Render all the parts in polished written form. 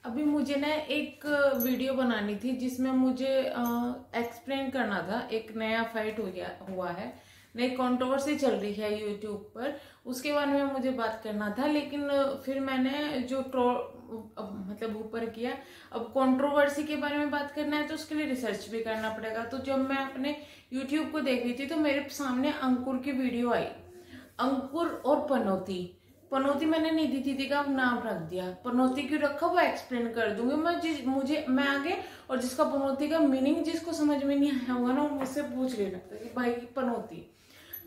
अभी मुझे ना एक वीडियो बनानी थी जिसमें मुझे एक्सप्लेन करना था। एक नया फाइट हुआ है, नई कंट्रोवर्सी चल रही है यूट्यूब पर, उसके बारे में मुझे बात करना था। लेकिन फिर मैंने जो मतलब ऊपर किया, अब कंट्रोवर्सी के बारे में बात करना है तो उसके लिए रिसर्च भी करना पड़ेगा। तो जब मैं अपने यूट्यूब को देख रही थी तो मेरे सामने अंकुर की वीडियो आई। अंकुर और पनौती। पनौती मैंने निधि दीदी का नाम रख दिया। पनौती क्यों रखा वो एक्सप्लेन कर दूंगी मैं आगे। और जिसका पनौती का मीनिंग जिसको समझ में नहीं आया होगा ना वो मुझसे पूछ लेना कि भाई पनौती।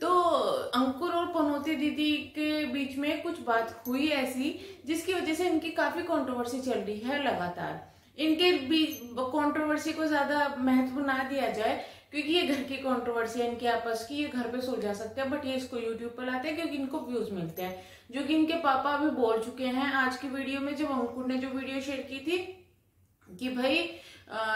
तो अंकुर और पनौती दीदी के बीच में कुछ बात हुई ऐसी जिसकी वजह से इनकी काफी कंट्रोवर्सी चल रही है लगातार। इनके बीच कंट्रोवर्सी को ज्यादा महत्व ना दिया जाए क्योंकि ये घर की कंट्रोवर्सी है इनके आपस की, ये घर पे सुलझा सकते हैं, बट ये इसको यूट्यूब पर लाते हैं क्योंकि इनको व्यूज मिलते हैं, जो कि इनके पापा अभी बोल चुके हैं आज की वीडियो में। जब अंकुर ने जो वीडियो शेयर की थी कि भाई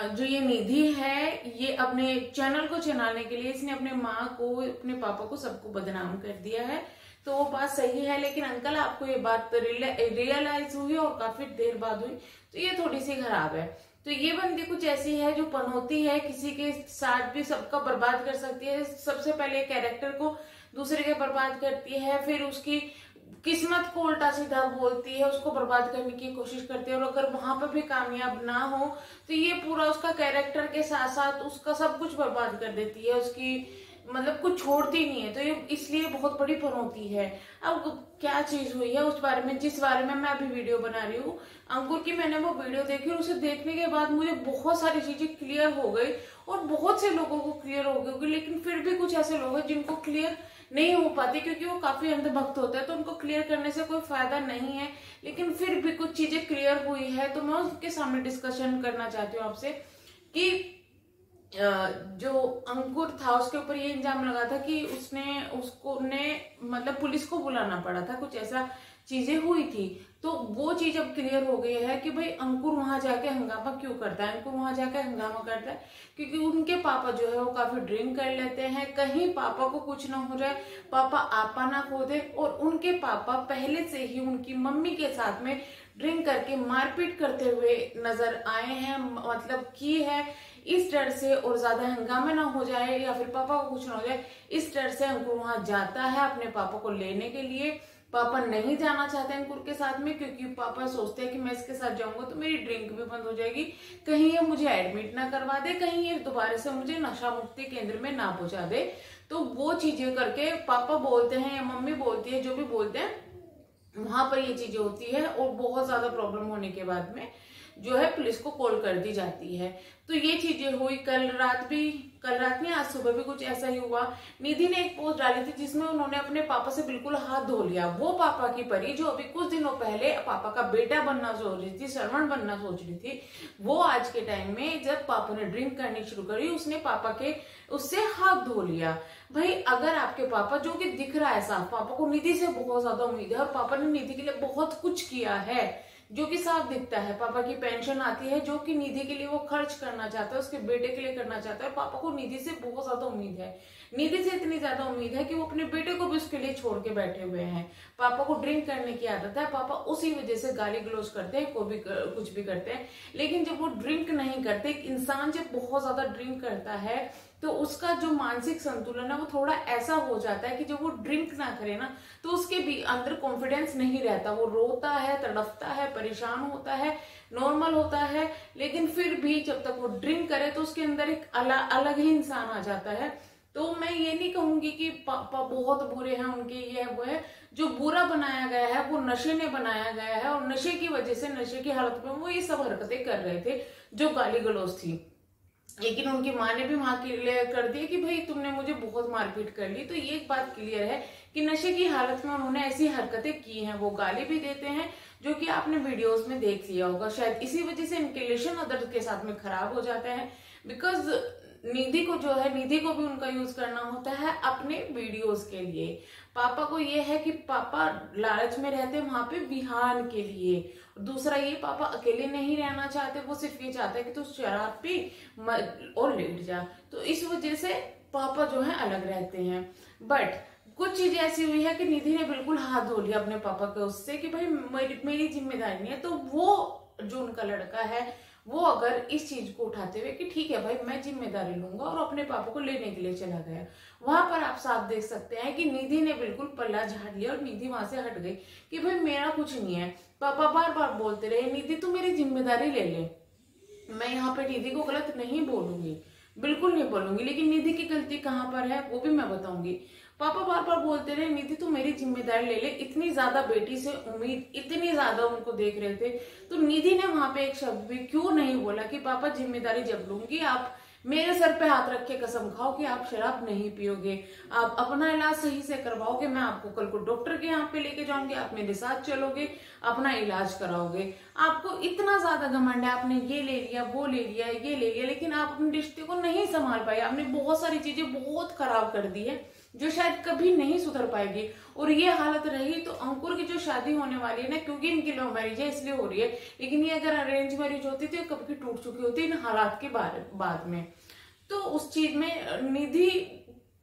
जो ये निधि है ये अपने चैनल को चलाने के लिए इसने अपने माँ को, अपने पापा को, सबको बदनाम कर दिया है, तो वो बात सही है। लेकिन अंकल आपको ये बात रियलाइज हुई और काफी देर बाद हुई, तो ये थोड़ी सी खराब है। तो ये बंदी कुछ ऐसी है जो पनौती है, किसी के साथ भी सबका बर्बाद कर सकती है। सबसे पहले कैरेक्टर को दूसरे के बर्बाद करती है, फिर उसकी किस्मत को उल्टा सीधा बोलती है, उसको बर्बाद करने की कोशिश करती है, और अगर वहां पर भी कामयाब ना हो तो ये पूरा उसका कैरेक्टर के साथ साथ उसका सब कुछ बर्बाद कर देती है, उसकी मतलब कुछ छोड़ती नहीं है। तो ये इसलिए बहुत बड़ी पनौती है। अब क्या चीज हुई है उस बारे में, जिस बारे में मैं अभी वीडियो बना रही हूँ, अंकुर की मैंने वो वीडियो देखी और उसे देखने के बाद मुझे बहुत सारी चीजें क्लियर हो गई और बहुत से लोगों को क्लियर हो गई। लेकिन फिर भी कुछ ऐसे लोग हैं जिनको क्लियर नहीं हो पाती क्योंकि वो काफी अंधभक्त होते हैं, तो उनको क्लियर करने से कोई फायदा नहीं है। लेकिन फिर भी कुछ चीजें क्लियर हुई है तो मैं उसके सामने डिस्कशन करना चाहती हूँ आपसे कि जो अंकुर था उसके ऊपर ये इल्जाम लगा था कि उसको मतलब पुलिस को बुलाना पड़ा था, कुछ ऐसा चीजें हुई थी। तो वो चीज अब क्लियर हो गई है कि भाई अंकुर वहां जाके हंगामा क्यों करता है। अंकुर वहां जाके हंगामा करता है क्योंकि उनके पापा जो है वो काफी ड्रिंक कर लेते हैं। कहीं पापा को कुछ ना हो जाए, पापा आपा ना खो दे, और उनके पापा पहले से ही उनकी मम्मी के साथ में ड्रिंक करके मारपीट करते हुए नजर आए हैं, मतलब की है। इस डर से, और ज्यादा हंगामा ना हो जाए या फिर पापा को कुछ ना हो जाए, इस डर से अंकुर वहां जाता है अपने पापा को लेने के लिए। पापा नहीं जाना चाहते अंकुर के साथ में क्योंकि पापा सोचते हैं कि मैं इसके साथ जाऊंगा तो मेरी ड्रिंक भी बंद हो जाएगी, कहीं ये मुझे एडमिट ना करवा दे, कहीं ये दोबारा से मुझे नशा मुक्ति केंद्र में ना पहुंचा दे। तो वो चीजें करके पापा बोलते हैं या मम्मी बोलती है, जो भी बोलते हैं, वहां पर ये चीजें होती है। और बहुत ज्यादा प्रॉब्लम होने के बाद में जो है पुलिस को कॉल कर दी जाती है। तो ये चीजें हुई। कल रात नहीं, आज सुबह भी कुछ ऐसा ही हुआ। निधि ने एक पोस्ट डाली थी जिसमें उन्होंने अपने पापा से बिल्कुल हाथ धो लिया। वो पापा की परी जो अभी कुछ दिनों पहले पापा का बेटा बनना सोच रही थी, श्रवण बनना सोच रही थी, वो आज के टाइम में जब पापा ने ड्रिंक करनी शुरू करी उसने पापा के उससे हाथ धो लिया। भाई अगर आपके पापा, जो कि दिख रहा है साफ, पापा को निधि से बहुत ज्यादा उम्मीद है और पापा ने निधि के लिए बहुत कुछ किया है जो कि साफ दिखता है। पापा की पेंशन आती है जो कि निधि के लिए वो खर्च करना चाहता है, उसके बेटे के लिए करना चाहता है। पापा को निधि से बहुत ज्यादा उम्मीद है, निधि से इतनी ज्यादा उम्मीद है कि वो अपने बेटे को भी उसके लिए छोड़ के बैठे हुए हैं। पापा को ड्रिंक करने की आदत है, पापा उसी वजह से गाली गलौज करते हैं, कुछ भी करते हैं। लेकिन जब वो ड्रिंक नहीं करते, एक इंसान जब बहुत ज्यादा ड्रिंक करता है तो उसका जो मानसिक संतुलन है वो थोड़ा ऐसा हो जाता है कि जब वो ड्रिंक ना करे ना तो उसके भी अंदर कॉन्फिडेंस नहीं रहता, वो रोता है, तड़पता है, परेशान होता है, नॉर्मल होता है। लेकिन फिर भी जब तक वो ड्रिंक करे तो उसके अंदर एक अलग ही इंसान आ जाता है। तो मैं ये नहीं कहूंगी कि पापा बहुत बुरे हैं, उनके ये है वो है। जो बुरा बनाया गया है वो नशे ने बनाया गया है, और नशे की वजह से, नशे की हालत में वो ये सब हरकतें कर रहे थे जो गाली गलौज थी। लेकिन उनकी माँ ने भी वहां क्लियर कर दिया कि भाई तुमने मुझे बहुत मारपीट कर ली। तो ये एक बात क्लियर है कि नशे की हालत में उन्होंने ऐसी हरकतें की हैं। वो गाली भी देते हैं जो कि आपने वीडियोस में देख लिया होगा। शायद इसी वजह से इनके रिलेशन अदर के साथ में खराब हो जाता है, बिकॉज निधि को जो है, निधि को भी उनका यूज करना होता है अपने वीडियोस के लिए। पापा को ये है कि पापा लालच में रहते हैं वहां पे विहान के लिए। दूसरा ये, पापा अकेले नहीं रहना चाहते, वो सिर्फ ये चाहते हैं कि तू शराब पी और लेट जा। तो इस वजह से पापा जो है अलग रहते हैं। बट कुछ चीजें ऐसी हुई है कि निधि ने बिल्कुल हाथ धो लिया अपने पापा के उससे कि भाई मेरी जिम्मेदारी नहीं है। तो वो जो उनका लड़का है वो अगर इस चीज को उठाते हुए कि ठीक है भाई मैं जिम्मेदारी लूंगा और अपने पापा को लेने के लिए चला गया, वहां पर आप साफ देख सकते हैं कि निधि ने बिल्कुल पल्ला झाड़ लिया और निधि वहां से हट गई कि भाई मेरा कुछ नहीं है। पापा बार बार बोलते रहे निधि तू मेरी जिम्मेदारी ले ले। मैं यहाँ पे निधि को गलत नहीं बोलूंगी, बिल्कुल नहीं बोलूंगी, लेकिन निधि की गलती कहाँ पर है वो भी मैं बताऊंगी। पापा बार बार बोलते रहे निधि तू मेरी जिम्मेदारी ले ले, इतनी ज्यादा बेटी से उम्मीद, इतनी ज्यादा उनको देख रहे थे, तो निधि ने वहां पे एक शब्द भी क्यों नहीं बोला कि पापा जिम्मेदारी जब लूंगी आप मेरे सर पे हाथ रख के कसम खाओ कि आप शराब नहीं पियोगे, आप अपना इलाज सही से करवाओगे, मैं आपको कल को डॉक्टर के यहाँ पे लेके जाऊंगी, आप मेरे साथ चलोगे, अपना इलाज कराओगे। आपको इतना ज्यादा घमंड है, आपने ये ले लिया, वो ले लिया, ये ले लिया, लेकिन आप अपने रिश्ते को नहीं संभाल पाए। आपने बहुत सारी चीजें बहुत खराब कर दी है जो शायद कभी नहीं सुधर पाएगी। और ये हालत रही तो अंकुर की जो शादी होने वाली है ना, क्योंकि इनकी लव मैरिज है इसलिए हो रही है, लेकिन ये अगर अरेंज मैरिज होती तो कब की टूट चुकी होती इन हालात के बाद में। तो उस चीज में निधि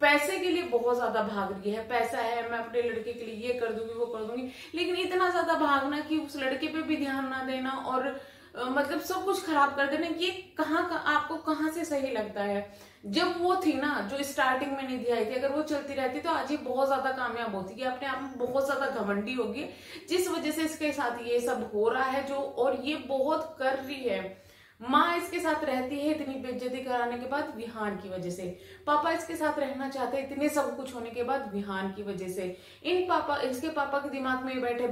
पैसे के लिए बहुत ज्यादा भाग रही है, पैसा है मैं अपने लड़के के लिए ये कर दूंगी वो कर दूंगी, लेकिन इतना ज्यादा भागना कि उस लड़के पे भी ध्यान ना देना और मतलब सब कुछ खराब कर देना, ये आपको कहाँ से सही लगता है। जब वो थी ना जो स्टार्टिंग में निधि आई थी, अगर वो चलती रहती तो आज ये बहुत ज्यादा कामयाब होती, कि अपने आप में बहुत ज्यादा घमंडी होगी, जिस वजह से इसके साथ ये सब हो रहा है जो, और ये बहुत कर रही है। माँ इसके साथ रहती है इतनी बेइज्जती कराने के बाद विहान की वजह से, पापा इसके साथ रहना चाहते हैं इतने सब कुछ होने के बाद विहान की वजह से। इसके पापा के दिमाग में बैठे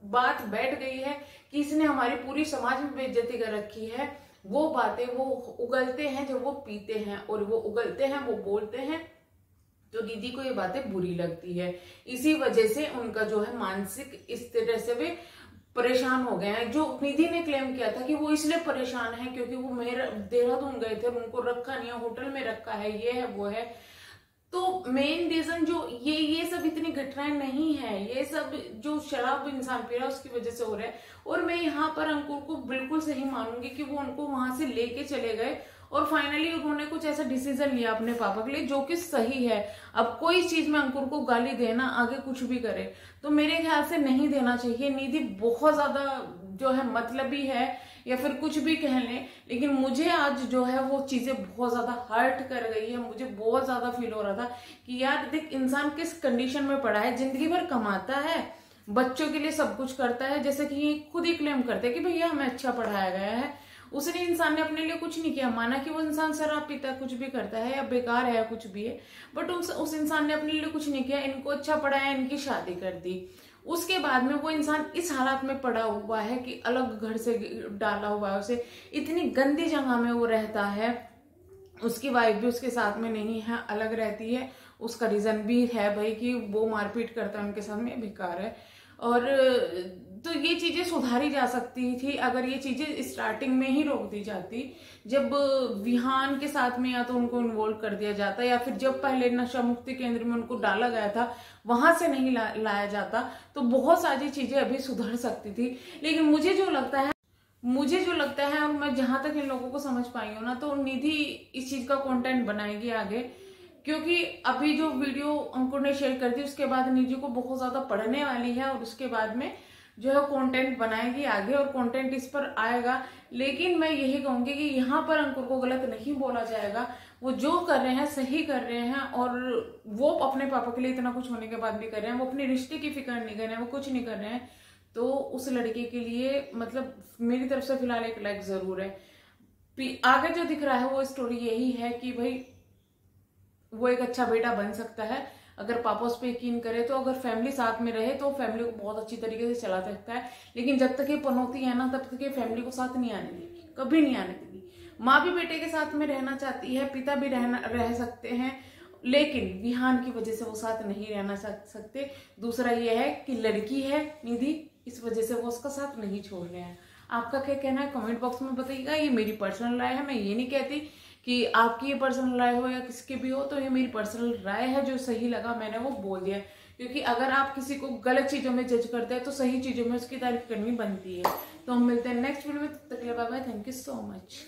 बात बैठ गई है कि इसने हमारी पूरी समाज में बेइज्जती कर रखी है। वो बातें वो उगलते हैं जब वो पीते हैं, और वो उगलते हैं वो बोलते हैं, तो दीदी को ये बातें बुरी लगती है। इसी वजह से उनका जो है मानसिक इस तरह से वे परेशान हो गए हैं। जो निधि ने क्लेम किया था कि वो इसलिए परेशान है क्योंकि वो देहरादून गए थे, उनको रखा नहीं है, होटल में रखा है, ये है वो है, तो मेन रीजन जो ये सब इतनी घटनाएं नहीं है, ये सब जो शराब इंसान पी रहा है उसकी वजह से हो रहा है। और मैं यहाँ पर अंकुर को बिल्कुल सही मानूंगी कि वो उनको वहां से लेके चले गए और फाइनली उन्होंने कुछ ऐसा डिसीजन लिया अपने पापा के लिए जो कि सही है। अब कोई चीज में अंकुर को गाली देना, आगे कुछ भी करे तो मेरे ख्याल से नहीं देना चाहिए। निधि बहुत ज्यादा जो है मतलबी है या फिर कुछ भी कह लें, लेकिन मुझे आज जो है वो चीजें बहुत ज्यादा हर्ट कर गई है। मुझे बहुत ज्यादा फील हो रहा था कि यार देख इंसान किस कंडीशन में पड़ा है, जिंदगी भर कमाता है, बच्चों के लिए सब कुछ करता है, जैसे कि ये खुद ही क्लेम करते हैं कि भैया हमें अच्छा पढ़ाया गया है। उसने इंसान ने अपने लिए कुछ नहीं किया, माना कि वो इंसान शराब पीता कुछ भी करता है या बेकार है कुछ भी है, बट उस इंसान ने अपने लिए कुछ नहीं किया, इनको अच्छा पढ़ाया, इनकी शादी कर दी। उसके बाद में वो इंसान इस हालात में पड़ा हुआ है कि अलग घर से डाला हुआ है उसे, इतनी गंदी जगह में वो रहता है, उसकी वाइफ भी उसके साथ में नहीं है, अलग रहती है। उसका रीजन भी है भाई कि वो मारपीट करता है उनके साथ में, बेकार है। और तो ये चीजें सुधारी जा सकती थी अगर ये चीजें स्टार्टिंग में ही रोक दी जाती, जब विहान के साथ में या तो उनको इन्वॉल्व कर दिया जाता या फिर जब पहले नशा मुक्ति केंद्र में उनको डाला गया था वहां से नहीं लाया जाता, तो बहुत सारी चीजें अभी सुधर सकती थी। लेकिन मुझे जो लगता है और मैं जहां तक इन लोगों को समझ पाई हूँ ना, तो निधि इस चीज का कंटेंट बनाएगी आगे, क्योंकि अभी जो वीडियो अंकुर ने शेयर कर दी उसके बाद निधि को बहुत ज्यादा पढ़ने वाली है और उसके बाद में जो है कंटेंट बनाएगी आगे और कंटेंट इस पर आएगा। लेकिन मैं यही कहूंगी कि यहाँ पर अंकुर को गलत नहीं बोला जाएगा, वो जो कर रहे हैं सही कर रहे हैं, और वो अपने पापा के लिए इतना कुछ होने के बाद भी कर रहे हैं, वो अपने रिश्ते की फिक्र नहीं कर रहे हैं, वो कुछ नहीं कर रहे हैं। तो उस लड़के के लिए मतलब मेरी तरफ से फिलहाल एक लाइक जरूर है। आगे जो दिख रहा है वो स्टोरी यही है कि भाई वो एक अच्छा बेटा बन सकता है अगर पापा उस पर यकीन करे, तो अगर फैमिली साथ में रहे तो फैमिली को बहुत अच्छी तरीके से चला सकता है। लेकिन जब तक ये पनौती है ना तब तक ये फैमिली को साथ नहीं आने देगी, कभी नहीं आने देगी। माँ भी बेटे के साथ में रहना चाहती है, पिता भी रह सकते हैं, लेकिन विहान की वजह से वो साथ नहीं रहना सकते। दूसरा ये है कि लड़की है निधि, इस वजह से वो उसका साथ नहीं छोड़ रहे हैं। आपका क्या कहना है कमेंट बॉक्स में बताइएगा। ये मेरी पर्सनल राय है, मैं ये नहीं कहती कि आपकी ये पर्सनल राय हो या किसकी भी हो, तो ये मेरी पर्सनल राय है, जो सही लगा मैंने वो बोल दिया। क्योंकि अगर आप किसी को गलत चीजों में जज करते हैं तो सही चीजों में उसकी तारीफ करनी बनती है। तो हम मिलते हैं नेक्स्ट वीडियो में, तब तक के लिए bye bye, thank you so much.